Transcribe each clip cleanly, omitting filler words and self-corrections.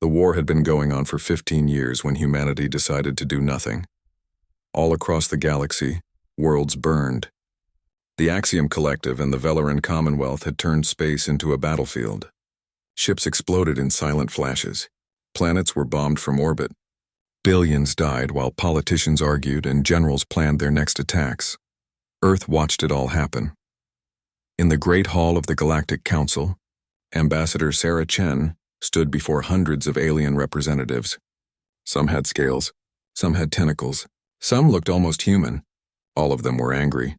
The war had been going on for 15 years when humanity decided to do nothing. All across the galaxy, worlds burned. The Axiom Collective and the Velaran Commonwealth had turned space into a battlefield. Ships exploded in silent flashes. Planets were bombed from orbit. Billions died while politicians argued and generals planned their next attacks. Earth watched it all happen. In the Great Hall of the Galactic Council, Ambassador Sarah Chen stood before hundreds of alien representatives. Some had scales, some had tentacles, some looked almost human. All of them were angry.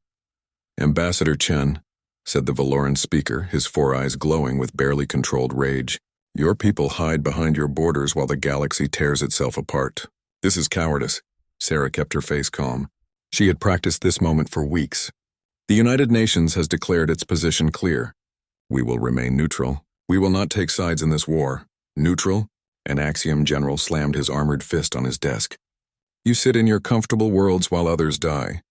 "Ambassador Chen," said the Valoran speaker, his four eyes glowing with barely controlled rage, "your people hide behind your borders while the galaxy tears itself apart. This is cowardice." Sarah kept her face calm. She had practiced this moment for weeks. "The United Nations has declared its position clear. We will remain neutral. We will not take sides in this war. Neutral?" An Axiom general slammed his armored fist on his desk. "You sit in your comfortable worlds while others die.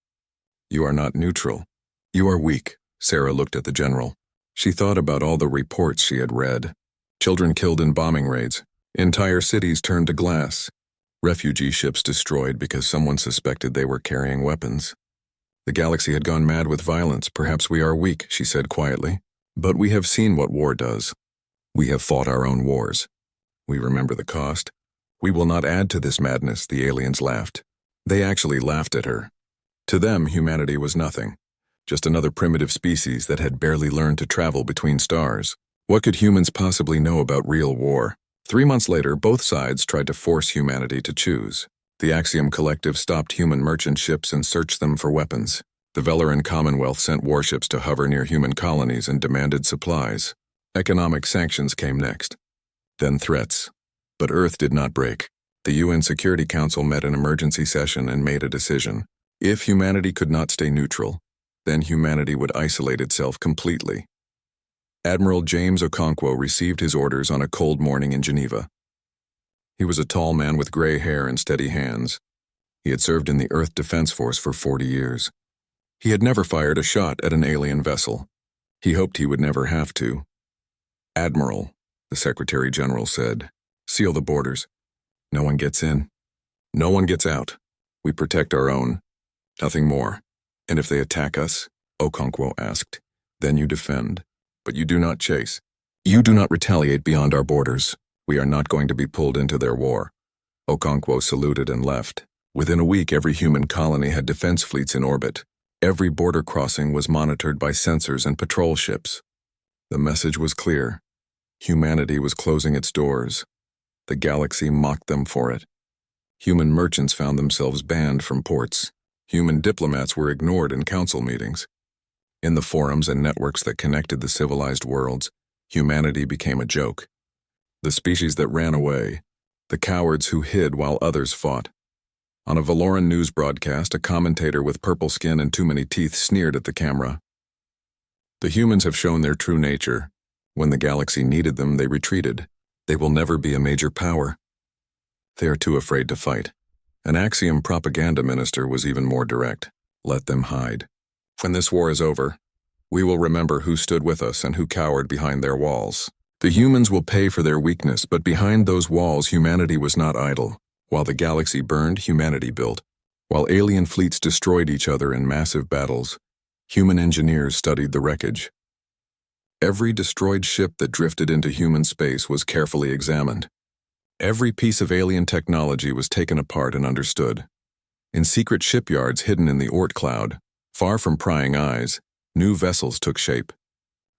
You are not neutral. You are weak." Sarah looked at the general. She thought about all the reports she had read. Children killed in bombing raids. Entire cities turned to glass. Refugee ships destroyed because someone suspected they were carrying weapons. "The galaxy had gone mad with violence. Perhaps we are weak," she said quietly. "But we have seen what war does. We have fought our own wars. We remember the cost. We will not add to this madness," the aliens laughed. They actually laughed at her. To them, humanity was nothing. Just another primitive species that had barely learned to travel between stars. What could humans possibly know about real war? 3 months later, both sides tried to force humanity to choose. The Axiom Collective stopped human merchant ships and searched them for weapons. The Velaran Commonwealth sent warships to hover near human colonies and demanded supplies. Economic sanctions came next. Then threats. But Earth did not break. The UN Security Council met an emergency session and made a decision. If humanity could not stay neutral, then humanity would isolate itself completely. Admiral James Okonkwo received his orders on a cold morning in Geneva. He was a tall man with gray hair and steady hands. He had served in the Earth Defense Force for 40 years. He had never fired a shot at an alien vessel. He hoped he would never have to. "Admiral," the Secretary General said, "seal the borders. No one gets in. No one gets out. We protect our own. Nothing more. And if they attack us," Okonkwo asked, "then you defend. But you do not chase. You do not retaliate beyond our borders. We are not going to be pulled into their war." Okonkwo saluted and left. Within a week, every human colony had defense fleets in orbit. Every border crossing was monitored by sensors and patrol ships. The message was clear. Humanity was closing its doors. The galaxy mocked them for it. Human merchants found themselves banned from ports. Human diplomats were ignored in council meetings. In the forums and networks that connected the civilized worlds, humanity became a joke. The species that ran away, the cowards who hid while others fought. On a Valoran news broadcast, a commentator with purple skin and too many teeth sneered at the camera. "The humans have shown their true nature. When the galaxy needed them, they retreated. They will never be a major power. They are too afraid to fight." An Axiom propaganda minister was even more direct. "Let them hide. When this war is over, we will remember who stood with us and who cowered behind their walls. The humans will pay for their weakness, but behind those walls, humanity was not idle. While the galaxy burned, humanity built. While alien fleets destroyed each other in massive battles, human engineers studied the wreckage. Every destroyed ship that drifted into human space was carefully examined. Every piece of alien technology was taken apart and understood. In secret shipyards hidden in the Oort cloud, far from prying eyes, new vessels took shape.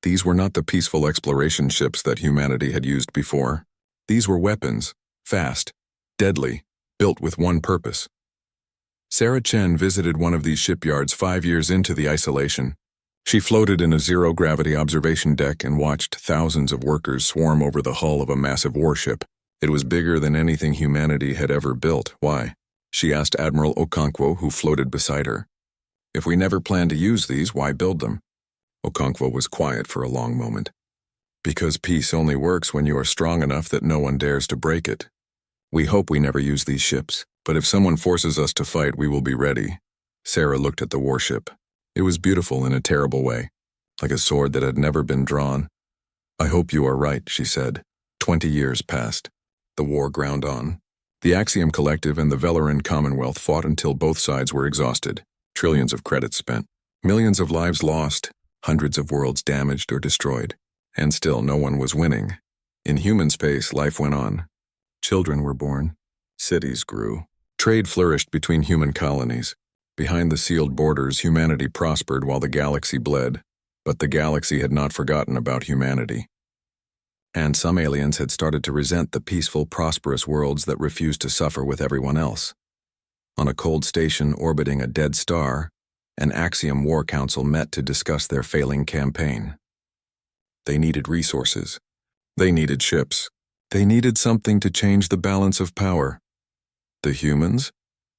These were not the peaceful exploration ships that humanity had used before. These were weapons, fast, deadly, built with one purpose. Sarah Chen visited one of these shipyards 5 years into the isolation. She floated in a zero-gravity observation deck and watched thousands of workers swarm over the hull of a massive warship. It was bigger than anything humanity had ever built. "Why?" she asked Admiral Okonkwo, who floated beside her. "If we never plan to use these, why build them?" Okonkwo was quiet for a long moment. "Because peace only works when you are strong enough that no one dares to break it. We hope we never use these ships, but if someone forces us to fight, we will be ready." Sarah looked at the warship. It was beautiful in a terrible way, like a sword that had never been drawn. "I hope you are right," she said. 20 years passed. The war ground on. The Axiom Collective and the Velaran Commonwealth fought until both sides were exhausted. Trillions of credits spent. Millions of lives lost. Hundreds of worlds damaged or destroyed. And still no one was winning. In human space, life went on. Children were born. Cities grew. Trade flourished between human colonies. Behind the sealed borders, humanity prospered while the galaxy bled. But the galaxy had not forgotten about humanity. And some aliens had started to resent the peaceful, prosperous worlds that refused to suffer with everyone else. On a cold station orbiting a dead star, an Axiom War Council met to discuss their failing campaign. They needed resources. They needed ships. They needed something to change the balance of power. "The humans?"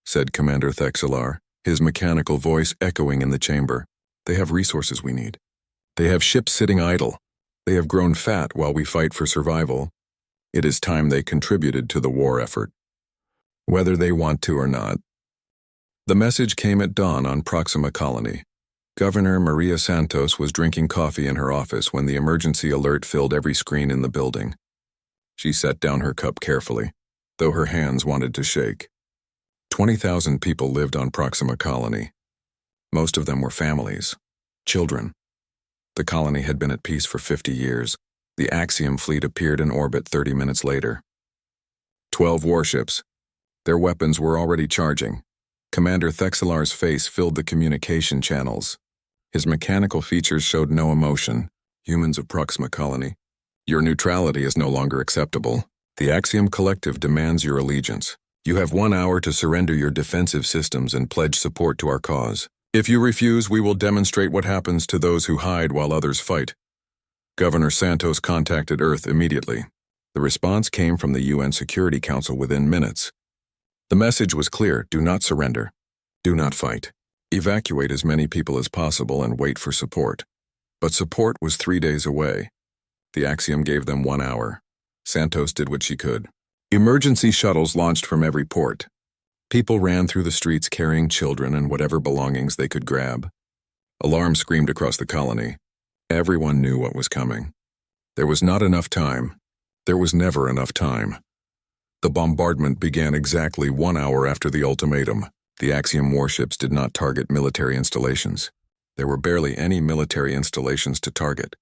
said Commander Thexelar, his mechanical voice echoing in the chamber. "They have resources we need. They have ships sitting idle. They have grown fat while we fight for survival. It is time they contributed to the war effort, whether they want to or not." The message came at dawn on Proxima Colony. Governor Maria Santos was drinking coffee in her office when the emergency alert filled every screen in the building. She set down her cup carefully, though her hands wanted to shake. 20,000 people lived on Proxima Colony. Most of them were families, children. The colony had been at peace for 50 years. The Axiom fleet appeared in orbit 30 minutes later. 12 warships. Their weapons were already charging. Commander Thexelar's face filled the communication channels. His mechanical features showed no emotion. "Humans of Proxima Colony, your neutrality is no longer acceptable. The Axiom Collective demands your allegiance. You have 1 hour to surrender your defensive systems and pledge support to our cause. If you refuse, we will demonstrate what happens to those who hide while others fight." Governor Santos contacted Earth immediately. The response came from the UN Security Council within minutes. The message was clear: do not surrender. Do not fight. Evacuate as many people as possible and wait for support. But support was 3 days away. The Axiom gave them 1 hour. Santos did what she could. Emergency shuttles launched from every port. People ran through the streets carrying children and whatever belongings they could grab. Alarms screamed across the colony. Everyone knew what was coming. There was not enough time. There was never enough time. The bombardment began exactly 1 hour after the ultimatum. The Axiom warships did not target military installations. There were barely any military installations to target.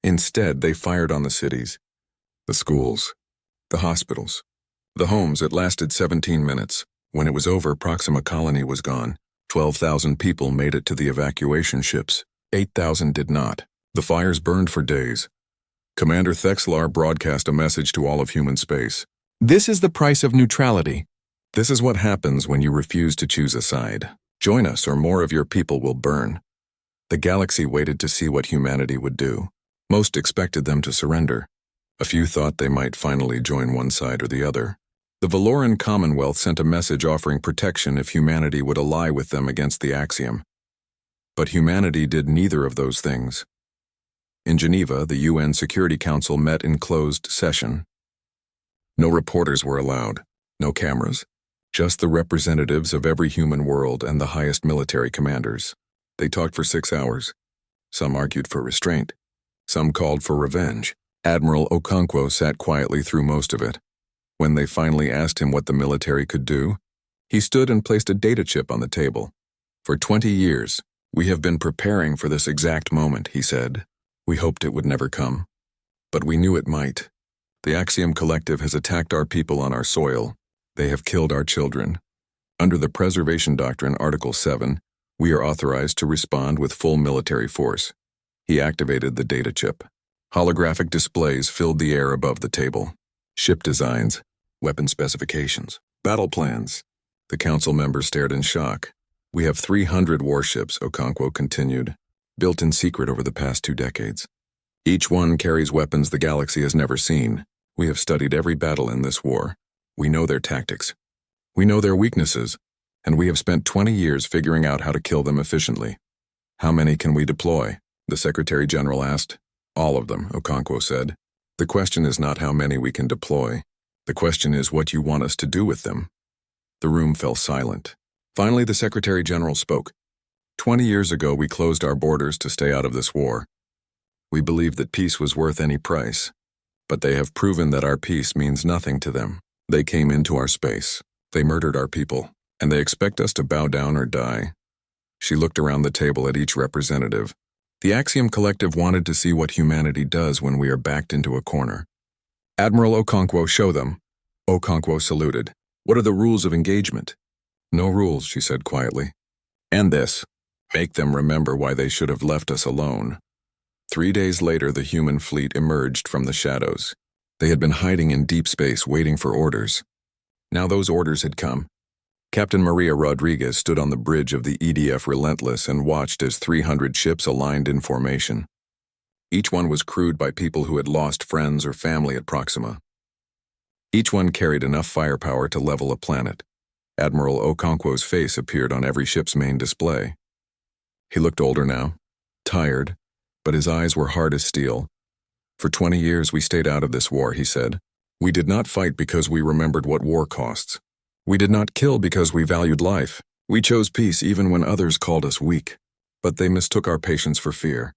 Instead, they fired on the cities, the schools, the hospitals, the homes. It lasted 17 minutes. When it was over, Proxima Colony was gone. 12,000 people made it to the evacuation ships. 8,000 did not. The fires burned for days. Commander Thexelar broadcast a message to all of human space. "This is the price of neutrality. This is what happens when you refuse to choose a side. Join us or more of your people will burn." The galaxy waited to see what humanity would do. Most expected them to surrender. A few thought they might finally join one side or the other. The Velaran Commonwealth sent a message offering protection if humanity would ally with them against the Axiom. But humanity did neither of those things. In Geneva, the UN Security Council met in closed session. No reporters were allowed, no cameras, just the representatives of every human world and the highest military commanders. They talked for 6 hours. Some argued for restraint. Some called for revenge. Admiral Okonkwo sat quietly through most of it. When they finally asked him what the military could do, he stood and placed a data chip on the table. "For 20 years, we have been preparing for this exact moment," he said. "We hoped it would never come. But we knew it might. The Axiom Collective has attacked our people on our soil. They have killed our children. Under the Preservation Doctrine, Article 7, we are authorized to respond with full military force." He activated the data chip. Holographic displays filled the air above the table. Ship designs, weapon specifications, battle plans. The council members stared in shock. "We have 300 warships," Okonkwo continued, "built in secret over the past 2 decades. Each one carries weapons the galaxy has never seen. We have studied every battle in this war. We know their tactics. We know their weaknesses, and we have spent 20 years figuring out how to kill them efficiently." "How many can we deploy?" the Secretary General asked. "All of them," Okonkwo said. "The question is not how many we can deploy. The question is what you want us to do with them." The room fell silent. Finally, the Secretary General spoke. 20 years ago, we closed our borders to stay out of this war. We believed that peace was worth any price. But they have proven that our peace means nothing to them. They came into our space. They murdered our people. And they expect us to bow down or die. She looked around the table at each representative. The Axiom Collective wanted to see what humanity does when we are backed into a corner. Admiral Okonkwo, show them. Okonkwo saluted. What are the rules of engagement? No rules, she said quietly. And this. Make them remember why they should have left us alone. 3 days later, the human fleet emerged from the shadows. They had been hiding in deep space, waiting for orders. Now those orders had come. Captain Maria Rodriguez stood on the bridge of the EDF Relentless and watched as 300 ships aligned in formation. Each one was crewed by people who had lost friends or family at Proxima. Each one carried enough firepower to level a planet. Admiral Okonkwo's face appeared on every ship's main display. He looked older now, tired, but his eyes were hard as steel. For 20 years we stayed out of this war, he said. We did not fight because we remembered what war costs. We did not kill because we valued life. We chose peace even when others called us weak. But they mistook our patience for fear.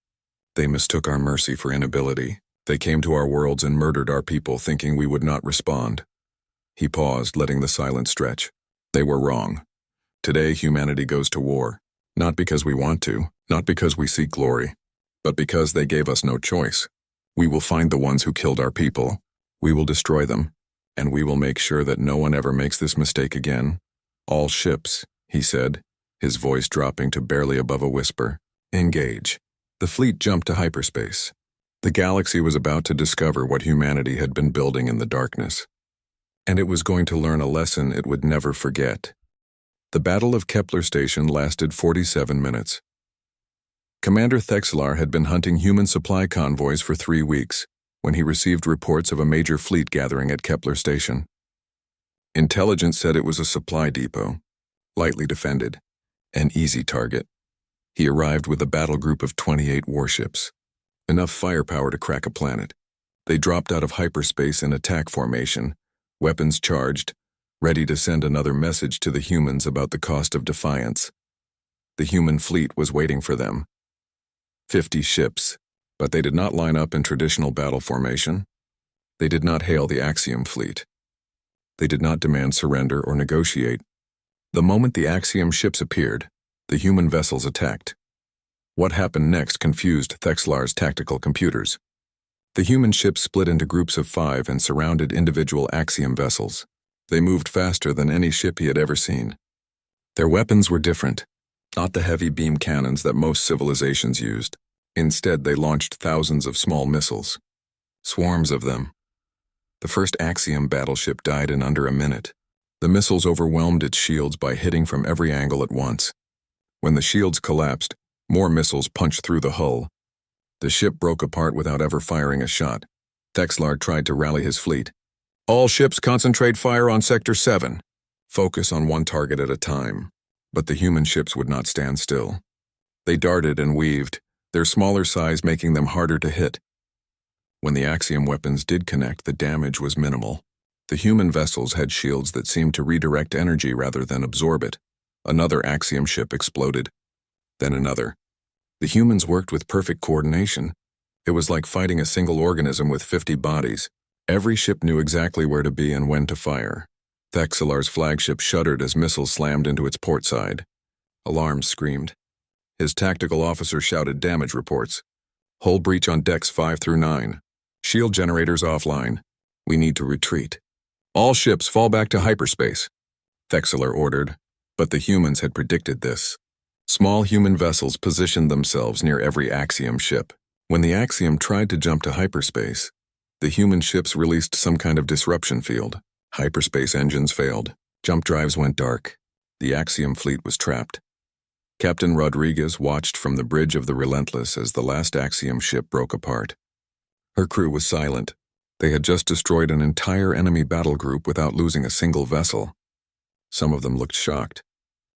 They mistook our mercy for inability. They came to our worlds and murdered our people, thinking we would not respond. He paused, letting the silence stretch. They were wrong. Today humanity goes to war. Not because we want to, not because we seek glory, but because they gave us no choice. We will find the ones who killed our people. We will destroy them. And we will make sure that no one ever makes this mistake again. All ships, he said, his voice dropping to barely above a whisper. Engage. The fleet jumped to hyperspace. The galaxy was about to discover what humanity had been building in the darkness. And it was going to learn a lesson it would never forget. The Battle of Kepler Station lasted 47 minutes. Commander Thexlar had been hunting human supply convoys for 3 weeks, when he received reports of a major fleet gathering at Kepler Station. Intelligence said it was a supply depot, lightly defended, an easy target. He arrived with a battle group of 28 warships, enough firepower to crack a planet. They dropped out of hyperspace in attack formation, weapons charged, ready to send another message to the humans about the cost of defiance. The human fleet was waiting for them. 50 ships. But they did not line up in traditional battle formation. They did not hail the Axiom fleet. They did not demand surrender or negotiate. The moment the Axiom ships appeared, the human vessels attacked. What happened next confused Thexlar's tactical computers. The human ships split into groups of 5 and surrounded individual Axiom vessels. They moved faster than any ship he had ever seen. Their weapons were different, not the heavy beam cannons that most civilizations used. Instead, they launched thousands of small missiles. Swarms of them. The first Axiom battleship died in under a minute. The missiles overwhelmed its shields by hitting from every angle at once. When the shields collapsed, more missiles punched through the hull. The ship broke apart without ever firing a shot. Thexlar tried to rally his fleet. All ships concentrate fire on Sector 7. Focus on one target at a time. But the human ships would not stand still. They darted and weaved, their smaller size making them harder to hit. When the Axiom weapons did connect, the damage was minimal. The human vessels had shields that seemed to redirect energy rather than absorb it. Another Axiom ship exploded. Then another. The humans worked with perfect coordination. It was like fighting a single organism with 50 bodies. Every ship knew exactly where to be and when to fire. Thexlar's flagship shuddered as missiles slammed into its port side. Alarms screamed. His tactical officer shouted damage reports. Hull breach on decks 5 through 9. Shield generators offline. We need to retreat. All ships fall back to hyperspace. Thexlar ordered, but the humans had predicted this. Small human vessels positioned themselves near every Axiom ship. When the Axiom tried to jump to hyperspace, the human ships released some kind of disruption field. Hyperspace engines failed. Jump drives went dark. The Axiom fleet was trapped. Captain Rodriguez watched from the bridge of the Relentless as the last Axiom ship broke apart. Her crew was silent. They had just destroyed an entire enemy battle group without losing a single vessel. Some of them looked shocked.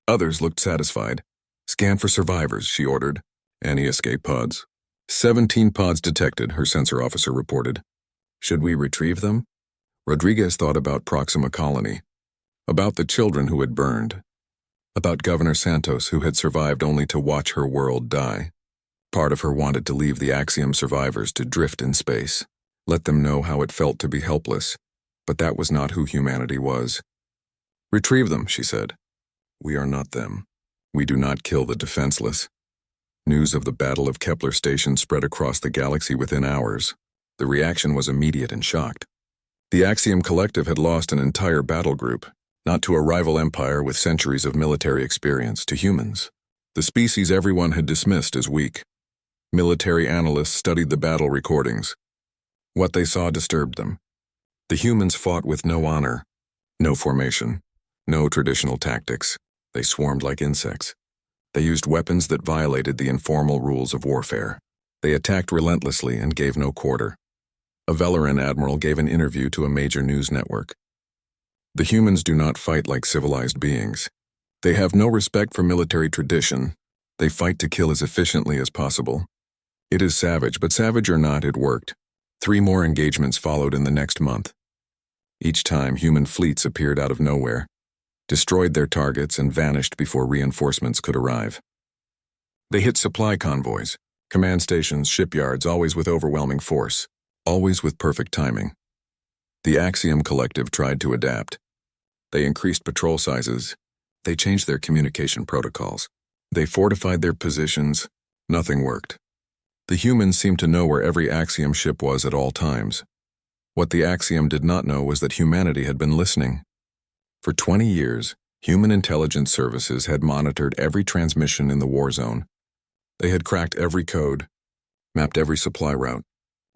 Others looked satisfied. Scan for survivors, she ordered. Any escape pods? 17 pods detected, her sensor officer reported. Should we retrieve them? Rodriguez thought about Proxima Colony, about the children who had burned, about Governor Santos who had survived only to watch her world die. Part of her wanted to leave the Axiom survivors to drift in space. let them know how it felt to be helpless, but that was not who humanity was. "Retrieve them," she said. "We are not them. We do not kill the defenseless." News of the Battle of Kepler Station spread across the galaxy within hours. The reaction was immediate and shocked. The Axiom Collective had lost an entire battle group, not to a rival empire with centuries of military experience, to humans. The species everyone had dismissed as weak. Military analysts studied the battle recordings. What they saw disturbed them. The humans fought with no honor, no formation, no traditional tactics. They swarmed like insects. They used weapons that violated the informal rules of warfare. They attacked relentlessly and gave no quarter. A Velaran admiral gave an interview to a major news network. "The humans do not fight like civilized beings. They have no respect for military tradition. They fight to kill as efficiently as possible. It is savage, but savage or not, it worked." 3 more engagements followed in the next month. Each time, human fleets appeared out of nowhere, destroyed their targets, and vanished before reinforcements could arrive. They hit supply convoys, command stations, shipyards, always with overwhelming force, always with perfect timing. The Axiom Collective tried to adapt. They increased patrol sizes. They changed their communication protocols. They fortified their positions. Nothing worked. The humans seemed to know where every Axiom ship was at all times. What the Axiom did not know was that humanity had been listening. For 20 years, human intelligence services had monitored every transmission in the war zone. They had cracked every code, mapped every supply route,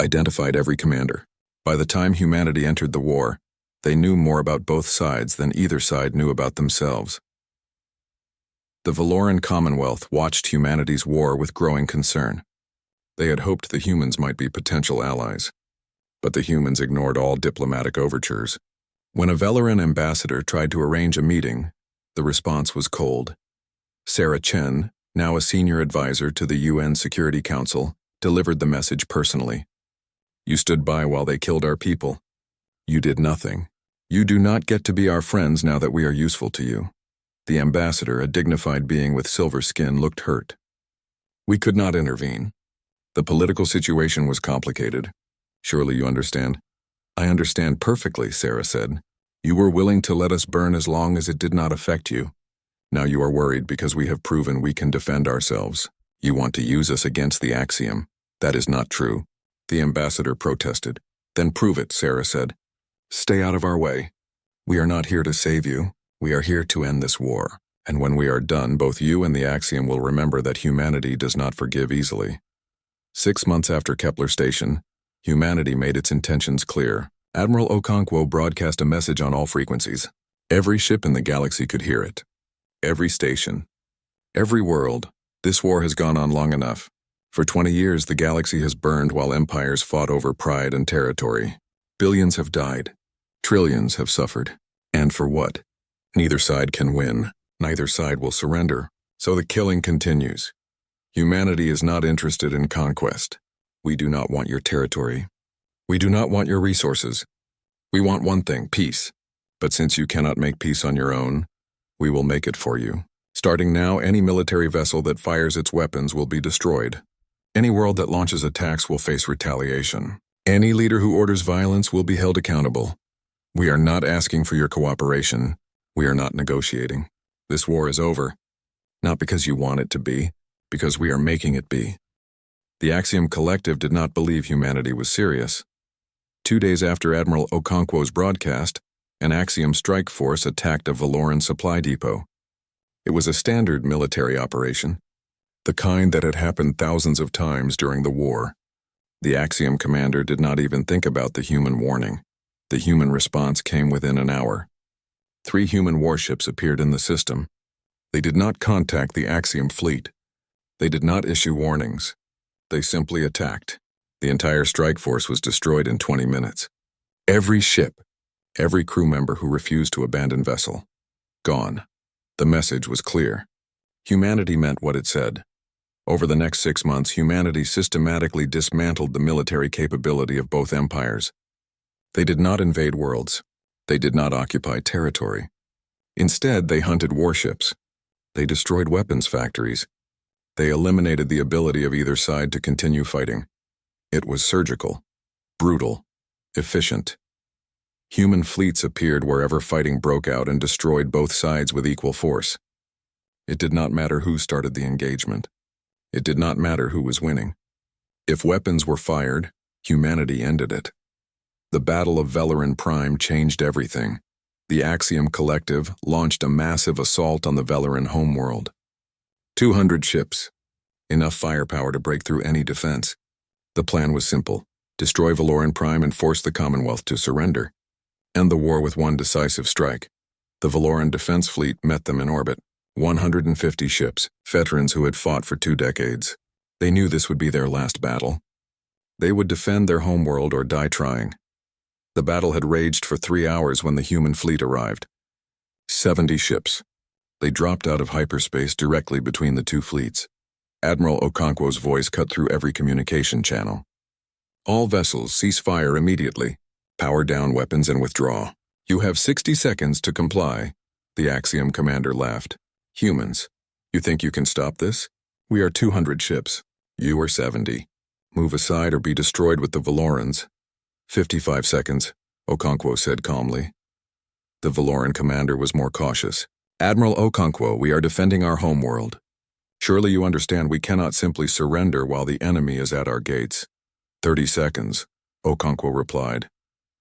identified every commander. By the time humanity entered the war, they knew more about both sides than either side knew about themselves. The Valoran Commonwealth watched humanity's war with growing concern. They had hoped the humans might be potential allies, but the humans ignored all diplomatic overtures. When a Velaran ambassador tried to arrange a meeting, the response was cold. Sarah Chen, now a senior advisor to the UN Security Council, delivered the message personally. "You stood by while they killed our people. You did nothing. You do not get to be our friends now that we are useful to you." The ambassador, a dignified being with silver skin, looked hurt. "We could not intervene. The political situation was complicated. Surely you understand." "I understand perfectly," Sarah said. "You were willing to let us burn as long as it did not affect you. Now you are worried because we have proven we can defend ourselves. You want to use us against the Axiom. That is not true." The ambassador protested. "Then prove it," Sarah said. "Stay out of our way. We are not here to save you. We are here to end this war. And when we are done, both you and the Axiom will remember that humanity does not forgive easily." 6 months after Kepler Station, humanity made its intentions clear. Admiral Okonkwo broadcast a message on all frequencies. Every ship in the galaxy could hear it. Every station. Every world. This war has gone on long enough. For 20 years, the galaxy has burned while empires fought over pride and territory. Billions have died. Trillions have suffered. And for what? Neither side can win. Neither side will surrender. So the killing continues. Humanity is not interested in conquest. We do not want your territory. We do not want your resources. We want one thing, peace. But since you cannot make peace on your own, we will make it for you. Starting now, any military vessel that fires its weapons will be destroyed. Any world that launches attacks will face retaliation. Any leader who orders violence will be held accountable. We are not asking for your cooperation. We are not negotiating. This war is over. Not because you want it to be, because we are making it be. The Axiom Collective did not believe humanity was serious. 2 days after Admiral Okonkwo's broadcast, an Axiom strike force attacked a Valoran supply depot. It was a standard military operation, the kind that had happened thousands of times during the war. The Axiom commander did not even think about the human warning. The human response came within an hour. 3 human warships appeared in the system. They did not contact the Axiom fleet. They did not issue warnings. They simply attacked. The entire strike force was destroyed in 20 minutes. Every ship, every crew member who refused to abandon vessel, gone. The message was clear. Humanity meant what it said. Over the next 6 months, humanity systematically dismantled the military capability of both empires. They did not invade worlds. They did not occupy territory. Instead, they hunted warships. They destroyed weapons factories. They eliminated the ability of either side to continue fighting. It was surgical, brutal, efficient. Human fleets appeared wherever fighting broke out and destroyed both sides with equal force. It did not matter who started the engagement. It did not matter who was winning. If weapons were fired, humanity ended it. The Battle of Velarin Prime changed everything. The Axiom Collective launched a massive assault on the Velarin homeworld. 200 ships. Enough firepower to break through any defense. The plan was simple. Destroy Velarin Prime and force the Commonwealth to surrender. End the war with one decisive strike. The Velarin Defense Fleet met them in orbit. 150 ships, veterans who had fought for 2 decades. They knew this would be their last battle. They would defend their homeworld or die trying. The battle had raged for 3 hours when the human fleet arrived. 70 ships. They dropped out of hyperspace directly between the two fleets. Admiral Okonkwo's voice cut through every communication channel. All vessels cease fire immediately. Power down weapons and withdraw. You have 60 seconds to comply. The Axiom commander laughed. Humans, you think you can stop this? We are 200 ships. You are 70. Move aside or be destroyed with the Valorans. 55 seconds, Okonkwo said calmly. The Valoran commander was more cautious. Admiral Okonkwo, we are defending our homeworld. Surely you understand we cannot simply surrender while the enemy is at our gates. 30 seconds, Okonkwo replied.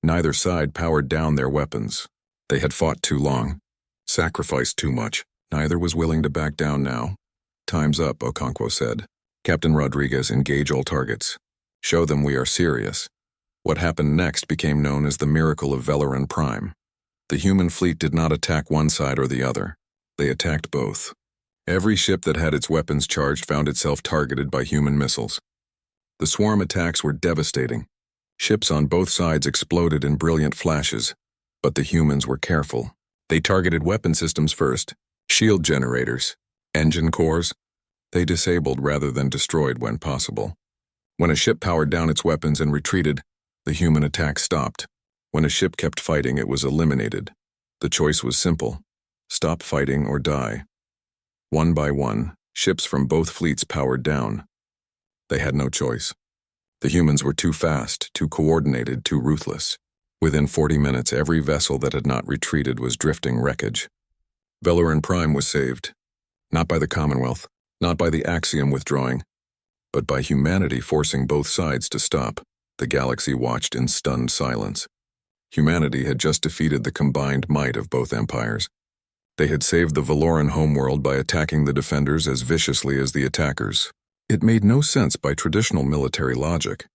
Neither side powered down their weapons. They had fought too long, sacrificed too much. Neither was willing to back down now. Time's up, Okonkwo said. Captain Rodriguez, engage all targets. Show them we are serious. What happened next became known as the miracle of Velarin Prime. The human fleet did not attack one side or the other. They attacked both. Every ship that had its weapons charged found itself targeted by human missiles. The swarm attacks were devastating. Ships on both sides exploded in brilliant flashes, but the humans were careful. They targeted weapon systems first, shield generators, engine cores. They disabled rather than destroyed when possible. When a ship powered down its weapons and retreated, the human attack stopped. When a ship kept fighting, it was eliminated. The choice was simple: stop fighting or die. One by one, ships from both fleets powered down. They had no choice. The humans were too fast, too coordinated, too ruthless. Within 40 minutes, every vessel that had not retreated was drifting wreckage. Velarin Prime was saved, not by the Commonwealth, not by the Axiom withdrawing, but by humanity forcing both sides to stop. The galaxy watched in stunned silence. Humanity had just defeated the combined might of both empires. They had saved the Valoran homeworld by attacking the defenders as viciously as the attackers. It made no sense by traditional military logic,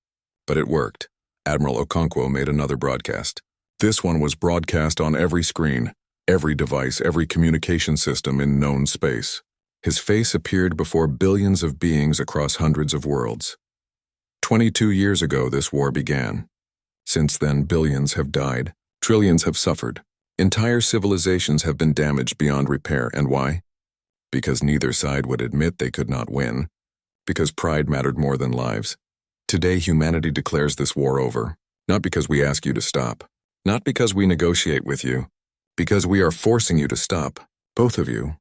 but it worked. Admiral Okonkwo made another broadcast. This one was broadcast on every screen, every device, every communication system in known space. His face appeared before billions of beings across hundreds of worlds. 22 years ago, this war began. Since then, billions have died, trillions have suffered. Entire civilizations have been damaged beyond repair. And why? Because neither side would admit they could not win. Because pride mattered more than lives. Today, humanity declares this war over, not because we ask you to stop, not because we negotiate with you, because we are forcing you to stop, both of you.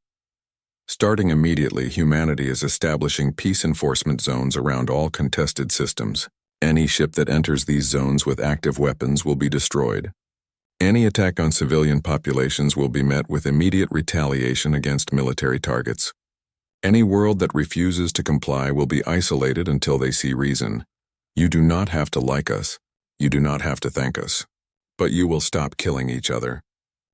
Starting immediately, humanity is establishing peace enforcement zones around all contested systems. Any ship that enters these zones with active weapons will be destroyed. Any attack on civilian populations will be met with immediate retaliation against military targets. Any world that refuses to comply will be isolated until they see reason. You do not have to like us. You do not have to thank us. But you will stop killing each other.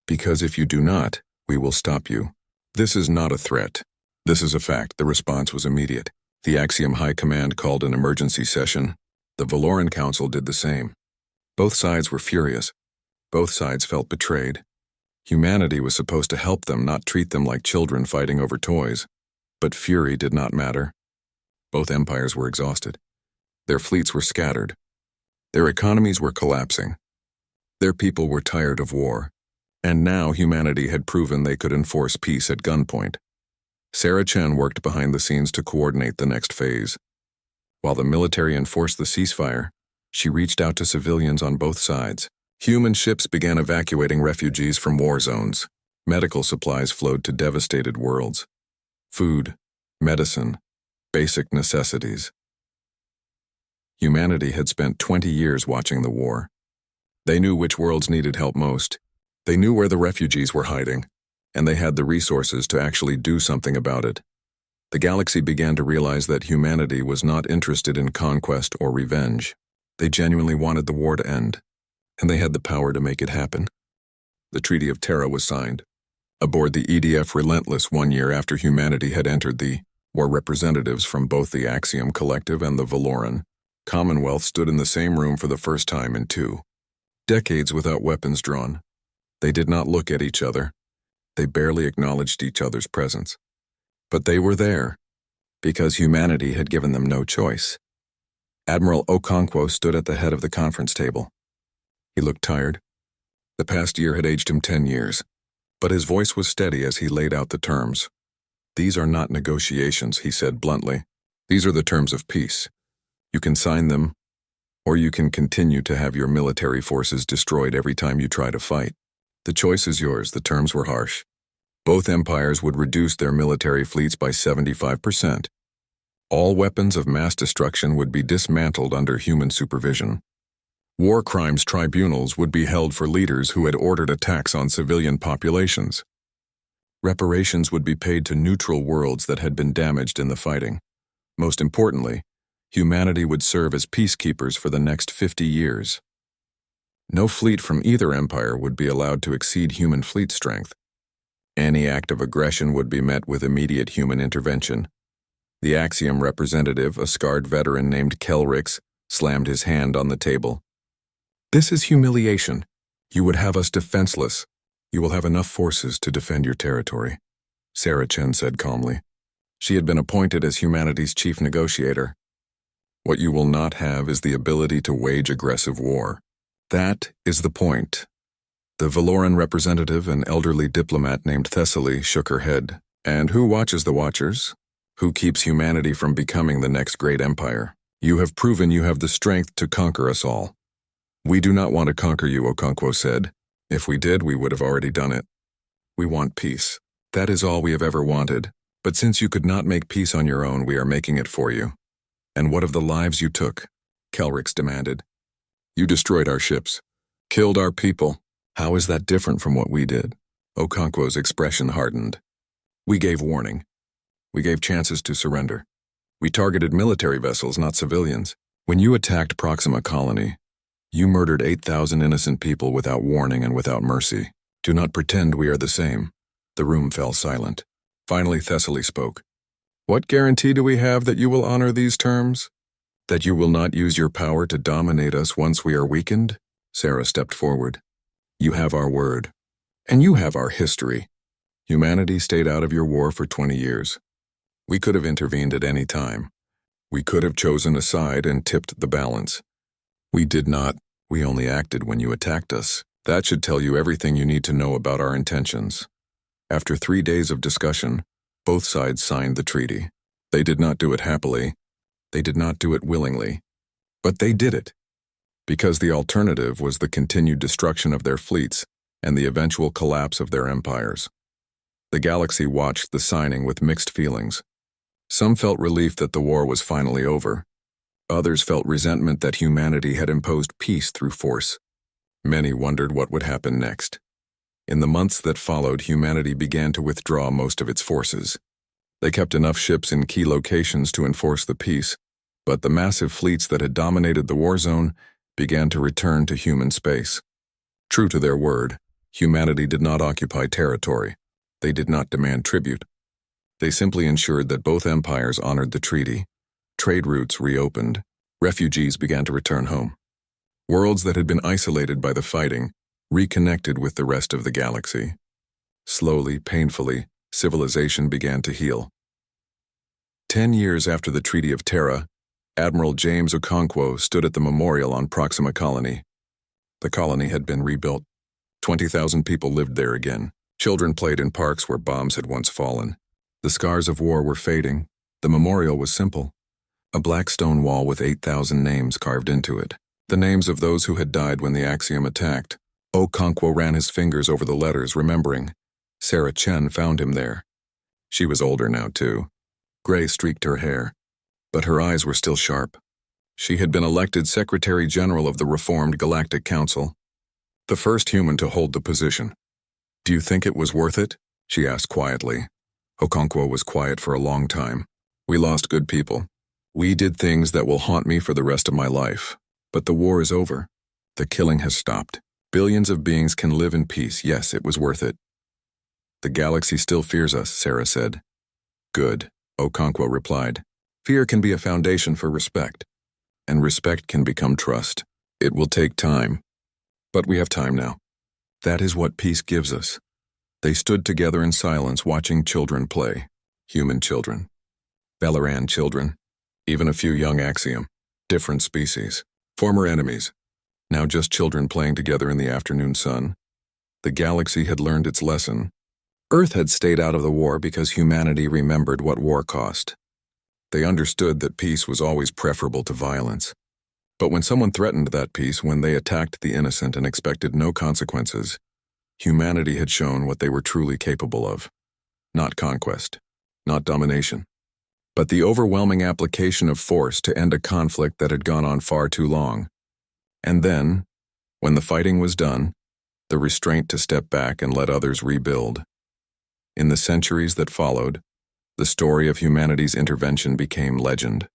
Because if you do not, we will stop you. This is not a threat. This is a fact. The response was immediate. The Axiom High Command called an emergency session. The Valoran Council did the same. Both sides were furious. Both sides felt betrayed. Humanity was supposed to help them, not treat them like children fighting over toys. But fury did not matter. Both empires were exhausted. Their fleets were scattered. Their economies were collapsing. Their people were tired of war. And now humanity had proven they could enforce peace at gunpoint. Sarah Chen worked behind the scenes to coordinate the next phase. While the military enforced the ceasefire, she reached out to civilians on both sides. Human ships began evacuating refugees from war zones. Medical supplies flowed to devastated worlds. Food, medicine, basic necessities. Humanity had spent 20 years watching the war. They knew which worlds needed help most. They knew where the refugees were hiding, and they had the resources to actually do something about it. The galaxy began to realize that humanity was not interested in conquest or revenge. They genuinely wanted the war to end, and they had the power to make it happen. The Treaty of Terra was signed. Aboard the EDF Relentless 1 year after humanity had entered the war, representatives from both the Axiom Collective and the Valoran Commonwealth stood in the same room for the first time in 2 decades without weapons drawn. They did not look at each other. They barely acknowledged each other's presence. But they were there, because humanity had given them no choice. Admiral Okonkwo stood at the head of the conference table. He looked tired. The past year had aged him 10 years, but his voice was steady as he laid out the terms. "These are not negotiations," he said bluntly. "These are the terms of peace. You can sign them, or you can continue to have your military forces destroyed every time you try to fight. The choice is yours." The terms were harsh. Both empires would reduce their military fleets by 75%. All weapons of mass destruction would be dismantled under human supervision. War crimes tribunals would be held for leaders who had ordered attacks on civilian populations. Reparations would be paid to neutral worlds that had been damaged in the fighting. Most importantly, humanity would serve as peacekeepers for the next 50 years. No fleet from either empire would be allowed to exceed human fleet strength. Any act of aggression would be met with immediate human intervention. The Axiom representative, a scarred veteran named Kelrix, slammed his hand on the table. "This is humiliation. You would have us defenseless. You will have enough forces to defend your territory," Sarah Chen said calmly. She had been appointed as humanity's chief negotiator. "What you will not have is the ability to wage aggressive war. That is the point." The Valoran representative, an elderly diplomat named Thessaly, shook her head. "And who watches the Watchers? Who keeps humanity from becoming the next great empire? You have proven you have the strength to conquer us all." "We do not want to conquer you," Okonkwo said. "If we did, we would have already done it. We want peace. That is all we have ever wanted. But since you could not make peace on your own, we are making it for you." "And what of the lives you took?" Kelrix demanded. "You destroyed our ships, killed our people. How is that different from what we did?" Okonkwo's expression hardened. "We gave warning. We gave chances to surrender. We targeted military vessels, not civilians. When you attacked Proxima Colony, you murdered 8,000 innocent people without warning and without mercy. Do not pretend we are the same." The room fell silent. Finally, Thessaly spoke. "What guarantee do we have that you will honor these terms? That you will not use your power to dominate us once we are weakened?" Sarah stepped forward. "You have our word. And you have our history. Humanity stayed out of your war for 20 years. We could have intervened at any time. We could have chosen a side and tipped the balance. We did not. We only acted when you attacked us. That should tell you everything you need to know about our intentions." After 3 days of discussion, both sides signed the treaty. They did not do it happily. They did not do it willingly. But they did it. Because the alternative was the continued destruction of their fleets and the eventual collapse of their empires. The galaxy watched the signing with mixed feelings. Some felt relief that the war was finally over. Others felt resentment that humanity had imposed peace through force. Many wondered what would happen next. In the months that followed, humanity began to withdraw most of its forces. They kept enough ships in key locations to enforce the peace, but the massive fleets that had dominated the war zone began to return to human space. True to their word, humanity did not occupy territory. They did not demand tribute. They simply ensured that both empires honored the treaty. Trade routes reopened. Refugees began to return home. Worlds that had been isolated by the fighting reconnected with the rest of the galaxy. Slowly, painfully, civilization began to heal. 10 years after the Treaty of Terra, Admiral James Okonkwo stood at the memorial on Proxima Colony. The colony had been rebuilt. 20,000 people lived there again. Children played in parks where bombs had once fallen. The scars of war were fading. The memorial was simple. A black stone wall with 8,000 names carved into it. The names of those who had died when the Axiom attacked. Okonkwo ran his fingers over the letters, remembering. Sarah Chen found him there. She was older now, too. Gray streaked her hair, but her eyes were still sharp. She had been elected Secretary General of the reformed Galactic Council. the first human to hold the position. "Do you think it was worth it?" she asked quietly. Okonkwo was quiet for a long time. "We lost good people. We did things that will haunt me for the rest of my life. But the war is over. The killing has stopped. Billions of beings can live in peace. Yes, it was worth it." "The galaxy still fears us," Sarah said. "Good," Okonkwo replied. "Fear can be a foundation for respect, and respect can become trust. It will take time, but we have time now. That is what peace gives us." They stood together in silence, watching children play. Human children. Valoran children. Even a few young Axiom. Different species. Former enemies. Now just children playing together in the afternoon sun. The galaxy had learned its lesson. Earth had stayed out of the war because humanity remembered what war cost. They understood that peace was always preferable to violence. But when someone threatened that peace, when they attacked the innocent and expected no consequences, humanity had shown what they were truly capable of. Not conquest, not domination, but the overwhelming application of force to end a conflict that had gone on far too long. And then, when the fighting was done, the restraint to step back and let others rebuild. In the centuries that followed, the story of humanity's intervention became legend.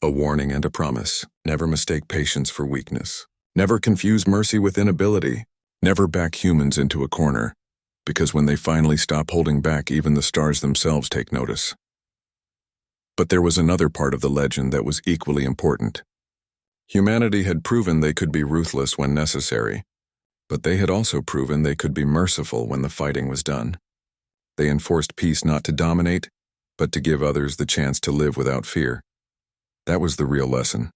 A warning and a promise: never mistake patience for weakness. Never confuse mercy with inability. Never back humans into a corner, because when they finally stop holding back, even the stars themselves take notice. But there was another part of the legend that was equally important. Humanity had proven they could be ruthless when necessary, but they had also proven they could be merciful when the fighting was done. They enforced peace not to dominate, but to give others the chance to live without fear. That was the real lesson.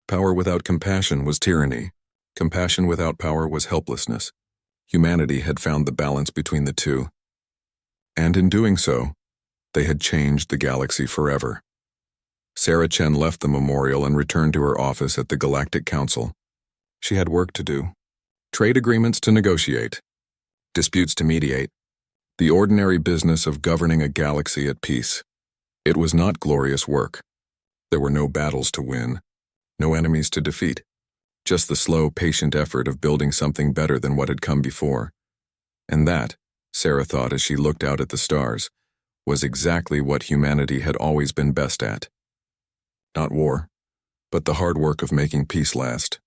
Power without compassion was tyranny. Compassion without power was helplessness. Humanity had found the balance between the two. And in doing so, they had changed the galaxy forever. Sarah Chen left the memorial and returned to her office at the Galactic Council. She had work to do. Trade agreements to negotiate. Disputes to mediate. The ordinary business of governing a galaxy at peace. It was not glorious work. There were no battles to win, no enemies to defeat, just the slow, patient effort of building something better than what had come before. And that, Sarah thought as she looked out at the stars, was exactly what humanity had always been best at. Not war, but the hard work of making peace last.